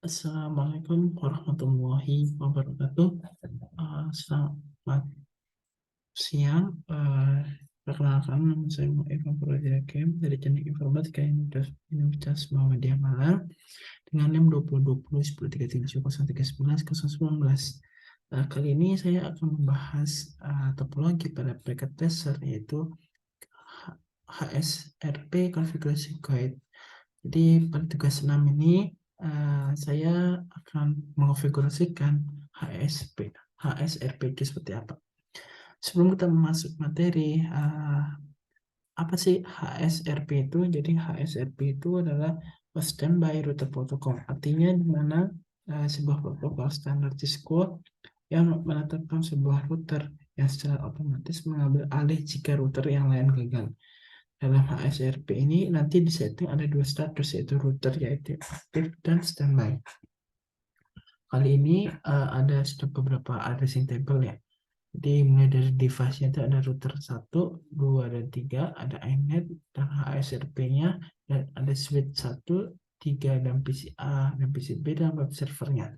Assalamualaikum warahmatullahi wabarakatuh. Selamat siang. Perkenalkan, nama saya Ivan Purwadiakem dari Teknik Informatika Universitas Muhammadiyah Malang dengan NIM 2020-1037-0311-019. Kali ini saya akan membahas topologi pada packet tracer, yaitu HSRP Configuration Guide. Jadi pada tugas 6 ini saya akan mengonfigurasikan HSRP itu seperti apa. Sebelum kita masuk materi, apa sih HSRP itu? Jadi HSRP itu adalah Standby Router Protocol. Artinya di mana sebuah protokol standar Cisco yang menetapkan sebuah router yang secara otomatis mengambil alih jika router yang lain gagal. Dalam HSRP ini nanti di setting ada dua status, yaitu router yaitu aktif dan standby. Kali ini ada sudah beberapa addressing table ya. Jadi mulai dari device-nya itu ada router 1, 2, dan 3, ada iNet dan HSRP-nya, dan ada switch 1, 3, dan PCA, dan PCB, dan web servernya.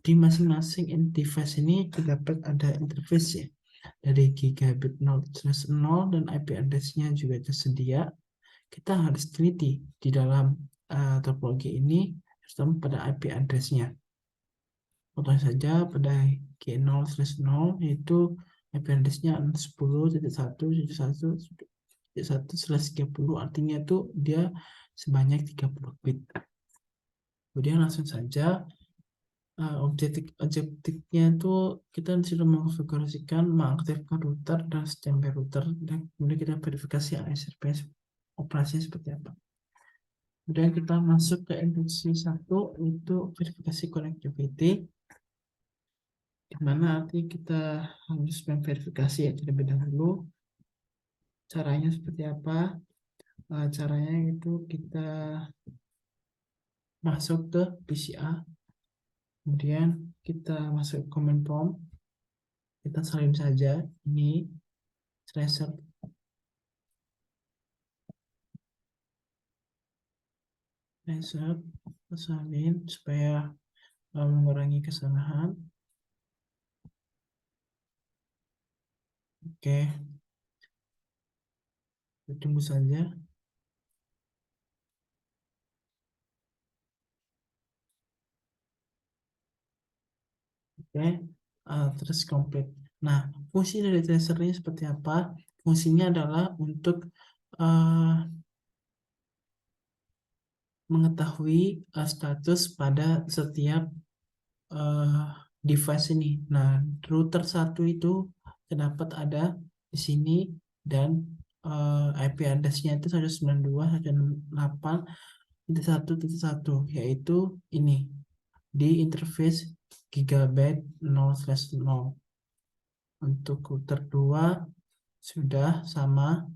Di masing-masing device ini terdapat ada interface ya. Dari gigabit 0/0 dan IP address-nya juga tersedia. Kita harus teliti di dalam topologi ini, terutama pada IP address-nya. Contohnya saja pada G0/0 yaitu IP address-nya 10.1.1.1/30, artinya itu dia sebanyak 30 bit. Kemudian langsung saja objektifnya itu kita sudah mengonfigurasikan, mengaktifkan router dan standby router, dan kemudian kita verifikasi HSRP operasinya seperti apa. Kemudian kita masuk ke instruksi 1, itu verifikasi connectivity, di mana arti kita harus memverifikasi ya terlebih dahulu. Caranya seperti apa? Caranya itu kita masuk ke PCA, kemudian kita masuk ke command prompt, kita salin saja ini tracer salin supaya mengurangi kesalahan. Oke, tunggu saja. Oke, terus komplit. Nah, fungsi dari tracer ini seperti apa? Fungsinya adalah untuk mengetahui status pada setiap device ini. Nah, router 1 itu terdapat ada di sini, dan IP address-nya itu 192.168.1.1, yaitu ini di interface gigabit 0/0. Untuk router 2 sudah sama,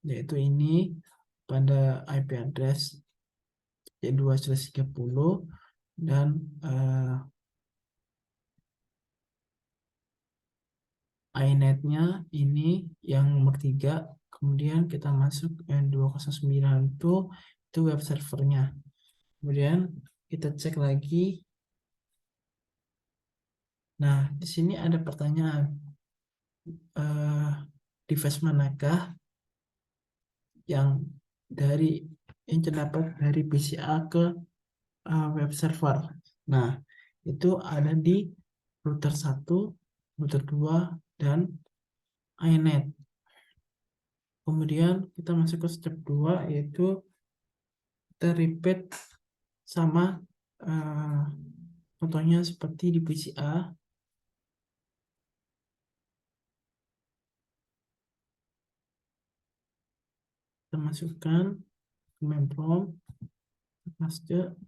yaitu ini pada IP address 2/30, dan iNet-nya ini yang nomor 3. Kemudian kita masuk N209 itu web servernya. Kemudian kita cek lagi. Nah, di sini ada pertanyaan, device manakah yang terdapat dari PCA ke web server. Nah, itu ada di router 1, router 2, dan iNet. Kemudian kita masuk ke step 2, yaitu kita repeat sama contohnya seperti di PCA. Kita masukkan command prompt, master.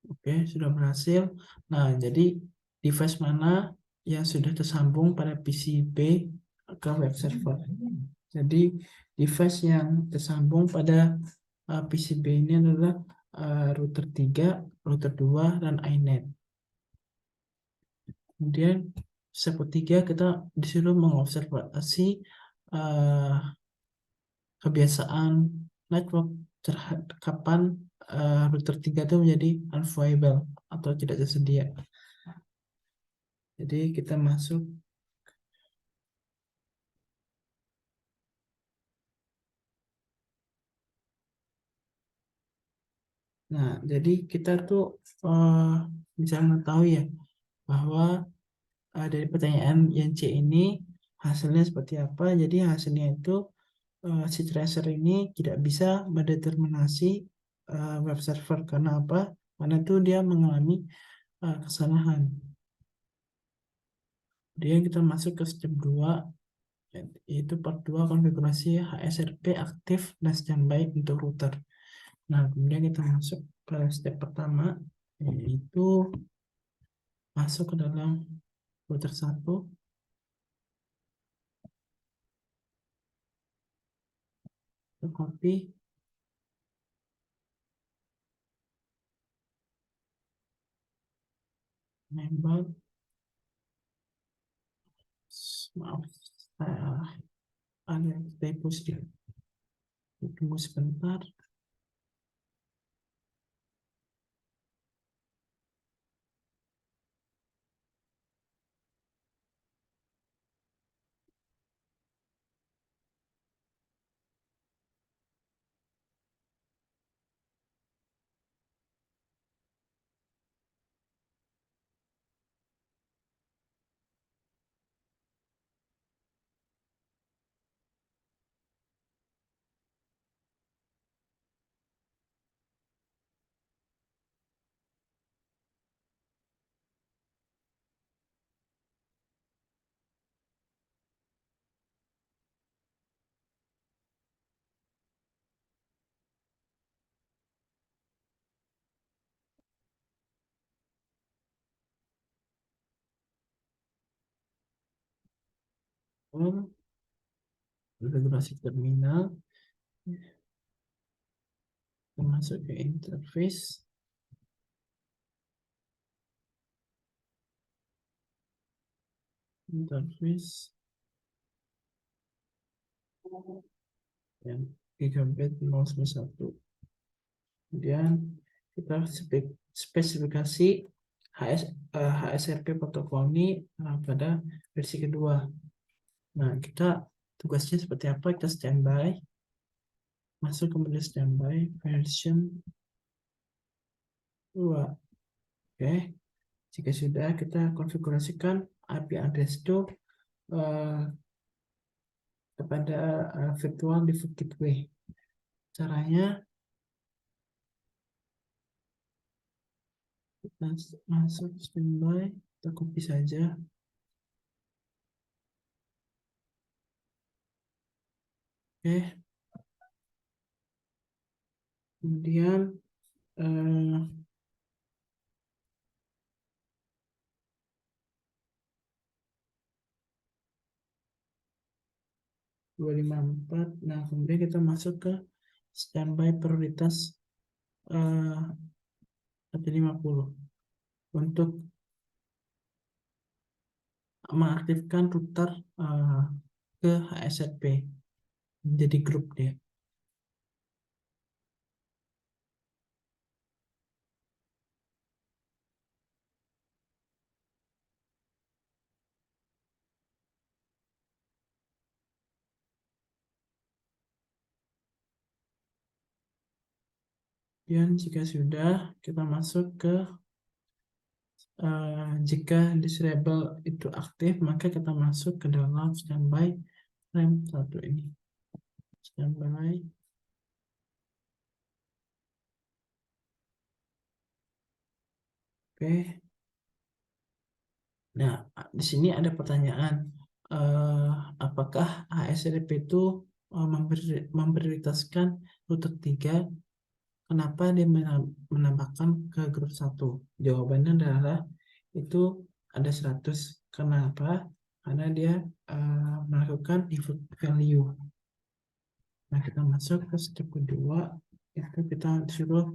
Oke, sudah berhasil. Nah, jadi device mana yang sudah tersambung pada PCB ke web server. Jadi device yang tersambung pada PCB ini adalah router 3, router 2, dan iNet. Kemudian step ketiga kita disuruh mengobservasi kebiasaan network terhadap kapan router 3 itu menjadi unviable atau tidak tersedia. Jadi kita masuk. Nah, jadi kita tuh bisa mengetahui ya bahwa dari pertanyaan yang C ini hasilnya seperti apa. Jadi hasilnya itu si tracer ini tidak bisa mendeterminasi web server. Karena apa? Karena itu dia mengalami kesalahan. Kemudian kita masuk ke step 2, yaitu part 2 konfigurasi HSRP aktif dan standby untuk router. Nah, kemudian kita masuk ke step pertama, yaitu masuk ke dalam router 1, kita copy, nembak, maaf, saya ada typo sedikit, tunggu sebentar. Konfigurasi terminal, kita masuk ke interface, yang gigabit 0,1. Kemudian kita spesifikasi HSRP protokol ini pada versi kedua. Nah, kita tugasnya seperti apa? Kita standby, masuk ke mode standby version 2. Oke, jika sudah, kita konfigurasikan IP address itu kepada virtual default gateway. Caranya kita masuk standby, kita copy saja. Oke, kemudian 254. Nah, kemudian kita masuk ke standby prioritas 150 untuk mengaktifkan router ke HSRP menjadi grup dia. Dan jika sudah, kita masuk ke jika disable itu aktif, maka kita masuk ke dalam standby frame 1 ini. Standby. Oke. Nah, di sini ada pertanyaan, apakah HSRP itu memprioritaskan router 3? Kenapa dia menambahkan ke grup 1? Jawabannya adalah itu ada 100. Kenapa? Karena dia melakukan default value. Nah, kita masuk ke step kedua, itu kita disuruh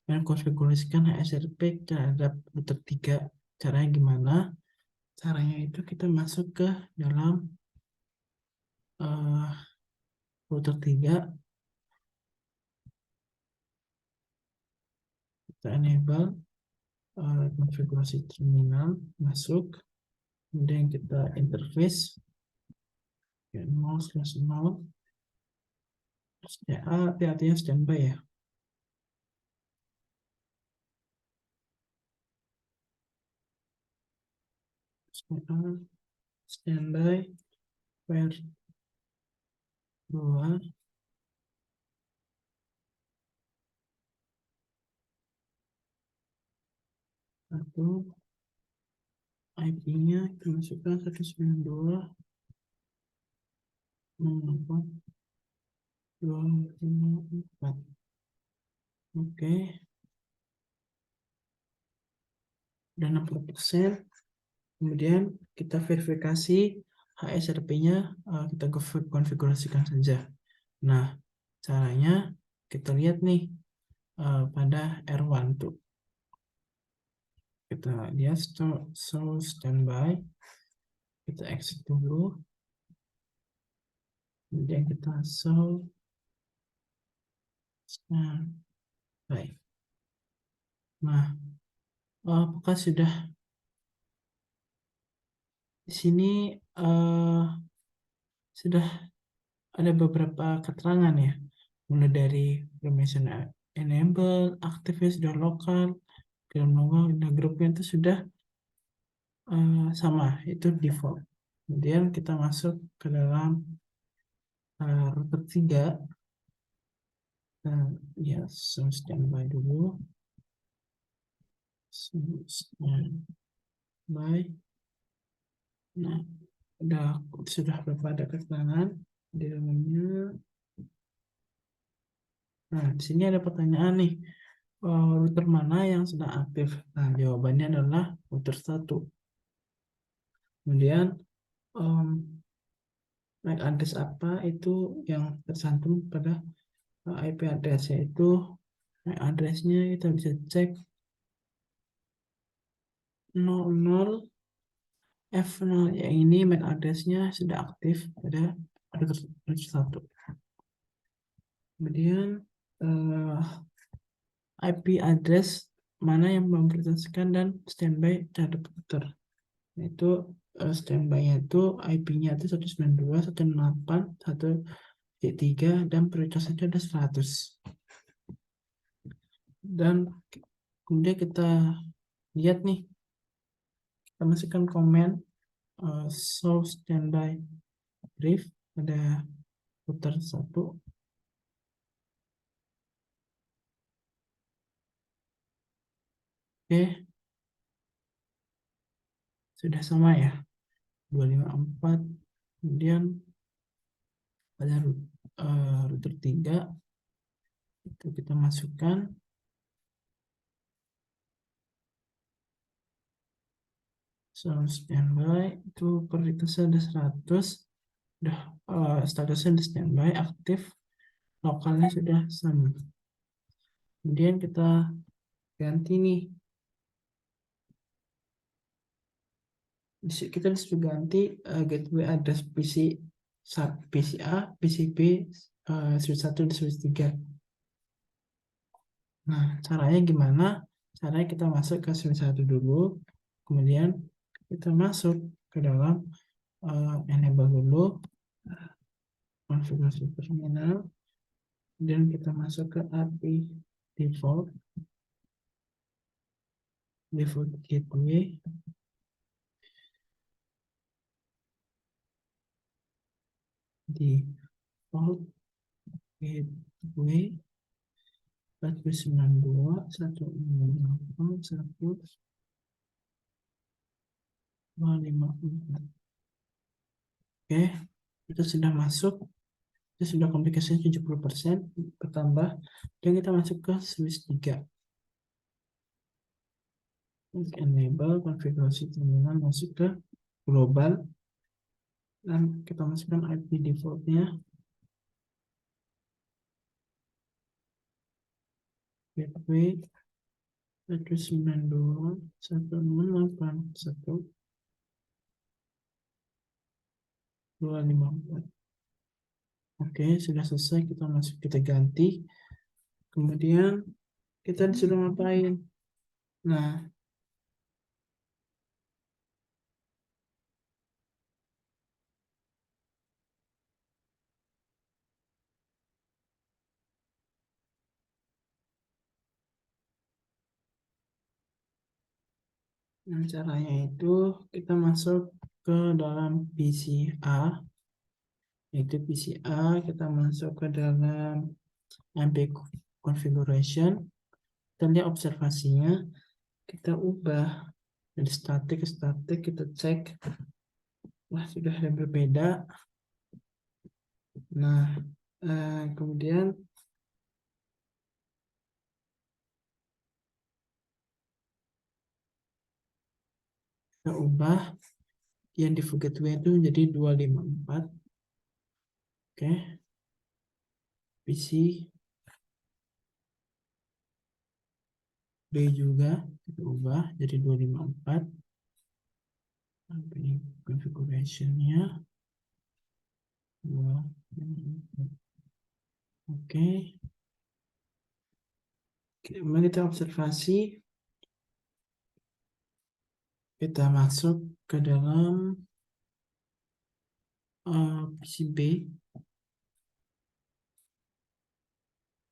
mengkonfigurasikan HSRP terhadap router 3. Caranya gimana? Caranya itu kita masuk ke dalam router 3, kita enable konfigurasi terminal, masuk, kemudian kita interface 0/0, artinya standby ya. Standby pair 2, satu, IP-nya kita masukkan 192.168.254. Oke, udah 60%. Kemudian kita verifikasi HSRP-nya, kita konfigurasikan saja. Nah, caranya kita lihat nih pada R12. Kita lihat show standby, kita exit dulu, kemudian kita show standby. Nah, apakah sudah di sini sudah ada beberapa keterangan ya, mulai dari permission enable, aktifnya sudah lokal, dalam lokal, dan grupnya itu sudah sama, itu default. Kemudian kita masuk ke dalam router 3, ya standby dulu, standby. Nah, sudah berapa ada keterangan di dalamnya. Nah, di sini ada pertanyaan nih, router mana yang sedang aktif? Nah, jawabannya adalah router 1. Kemudian MAC address apa itu yang tercantum pada IP address, yaitu MAC addressnya kita bisa cek 00 F0, yang ini MAC addressnya sudah aktif pada router 1. Kemudian IP address mana yang memprioritaskan dan standby terhadap router, yaitu standby-nya itu IP-nya itu 192.168.1.3 dan prioritasnya ada 100. Dan kemudian kita lihat nih, kita masukkan komen show standby brief pada router 1. Oke, sudah sama ya, 254. Kemudian pada router 3 itu kita masukkan standby, itu prioritasnya ada 100, udah statusnya di standby, aktif, lokalnya sudah sama. Kemudian kita ganti nih, kita disuruh ganti gateway address PCA, PCB, switch 1 dan switch 3. Nah, caranya gimana? Caranya kita masuk ke switch 1 dulu, kemudian kita masuk ke dalam enable dulu, konfigurasi terminal, dan kita masuk ke API default gateway, default gateway 492.168.1.254. Oke, itu sudah masuk, itu sudah komplikasinya 70% bertambah, dan kita masuk ke switch 3. Enable konfigurasi terminal, masuk ke global, dan kita masukkan IP defaultnya gateway 192.168.1. 254. Oke, sudah selesai. Kita masuk, kita ganti. Kemudian kita disuruh ngapain? Nah, caranya itu kita masuk ke dalam PCA, yaitu PCA, kita masuk ke dalam MP configuration, kita lihat observasinya, kita ubah dari static ke static, kita cek, wah sudah ada berbeda. Nah, kemudian kita ubah yang di gateway itu menjadi 254. Oke, PC B juga kita ubah jadi 254. Ini configuration-nya 254. Oke, mari kita observasi, kita masuk ke dalam PCB.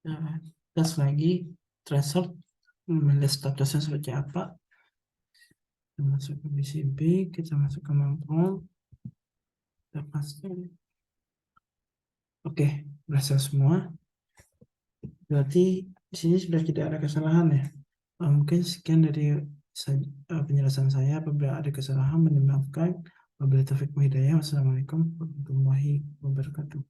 Nah, tes lagi threshold, melihat statusnya seperti apa. Kita masuk ke PCB, kita masuk ke control, kita pasang. Oke, berhasil semua. Berarti di sini sudah tidak ada kesalahan ya. Mungkin sekian dari penjelasan saya. Apabila ada kesalahan, mohon dimaafkan. Wabillahi taufiq wal hidayah. Wassalamualaikum warahmatullahi wabarakatuh.